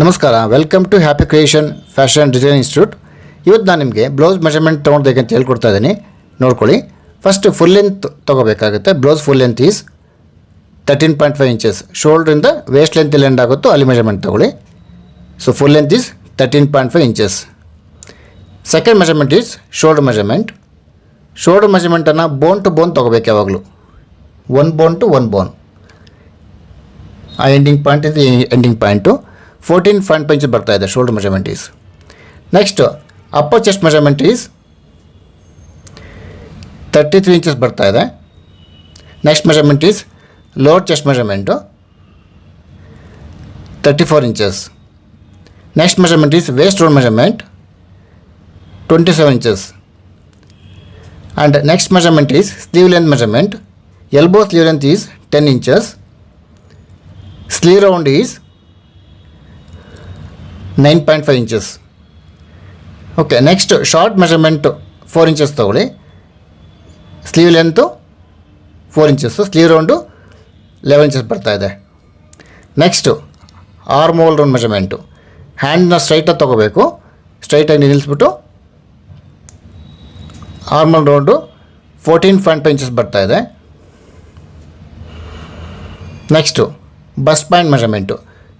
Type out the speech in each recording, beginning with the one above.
ನಮಸ್ಕಾರ, welcome to happy creation fashion design institute. ಇವತ್ತು ನಾನು ನಿಮಗೆ ಬ್ಲೌಸ್ ಮೆಜರ್ಮೆಂಟ್ ತೊಗೊಳ್ಬೇಕು ಅಂತ ಹೇಳ್ಕೊಡ್ತಾ ಇದ್ದೀನಿ. ನೋಡ್ಕೊಳ್ಳಿ. ಫಸ್ಟ್ ಫುಲ್ ಲೆಂತ್ ತೊಗೋಬೇಕಾಗುತ್ತೆ. Blouse full length is 13.5 inches. ಶೋಲ್ಡ್ರಿಂದ ವೇಸ್ಟ್ ಲೆಂತ್ ಎಲ್ಲಿ ಎಂಡ್ ಆಗುತ್ತೋ ಅಲ್ಲಿ ಮೆಜರ್ಮೆಂಟ್ ತೊಗೊಳ್ಳಿ. So full length is 13.5 inches. Second measurement is shoulder measurement. Shoulder ಮೆಜರ್ಮೆಂಟನ್ನು ಬೋನ್ ಟು ಬೋನ್ ತೊಗೋಬೇಕು ಯಾವಾಗಲೂ. One bone to one bone. ಆ ಎಂಡಿಂಗ್ ಪಾಯಿಂಟ್ ಇದು ಎಂಡಿಂಗ್ ಪಾಯಿಂಟು 14.5 ಇಂಚ್ ಬರ್ತಾ ಇದೆ. Shoulder measurement is. Next upper chest measurement is 33 inches ಬರ್ತಾ ಇದೆ. Next measurement is lower chest measurement 34 inches. Next measurement is waist round measurement 27 inches. And next measurement is sleeve length measurement. Elbow sleeve length is 10 inches. Sleeve round is 9.5 inches. Okay, next short measurement 4 inches ತೊಗೊಳ್ಳಿ. Sleeve length 4 inches, sleeve round 11 inches ಬರ್ತಾ ಇದೆ. Next arm hole round measurement. ಹ್ಯಾಂಡ್ನ ಸ್ಟ್ರೈಟಾಗಿ ತೊಗೋಬೇಕು. ಸ್ಟ್ರೈಟಾಗಿ ನಿಲ್ಲಿಸ್ಬಿಟ್ಟು arm hole round 14.5 inches ಬರ್ತಾ ಇದೆ. Next bust point measurement.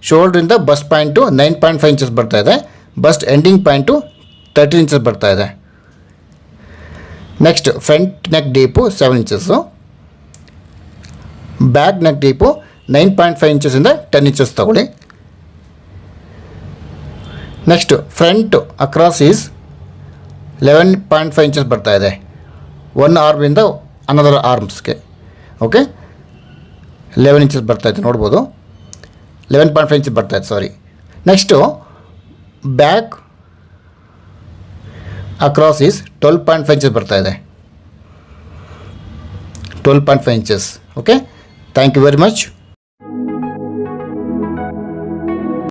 ಶೋಲ್ಡ್ರಿಂದ bust point 9.5 inches ಬರ್ತಾ ಇದೆ. ಬಸ್ಟ್ ಎಂಡಿಂಗ್ ಪಾಯಿಂಟು 13 ಇಂಚಸ್ ಬರ್ತಾ ಇದೆ. Next front neck deep 7 inches. Back neck deep 9.5 ಇಂಚಸಿಂದ 10 ಇಂಚಸ್ ತಗೊಳ್ಳಿ. Next front across is 11.5 inches ಬರ್ತಾ ಇದೆ. ಒನ್ ಆರ್ಮಿಂದ ಅನದರ್ ಆರ್ಮ್ಸ್ಗೆ. ಓಕೆ, 11 ಇಂಚಸ್ ಬರ್ತಾಯಿದೆ, ನೋಡ್ಬೋದು. 11.5 ಇಂಚ್ ಬರ್ತಾಯಿದೆ, sorry. Next back across is 12.5 inches ಬರ್ತಾಯಿದೆ. 12.5 inches. Okay, thank you very much.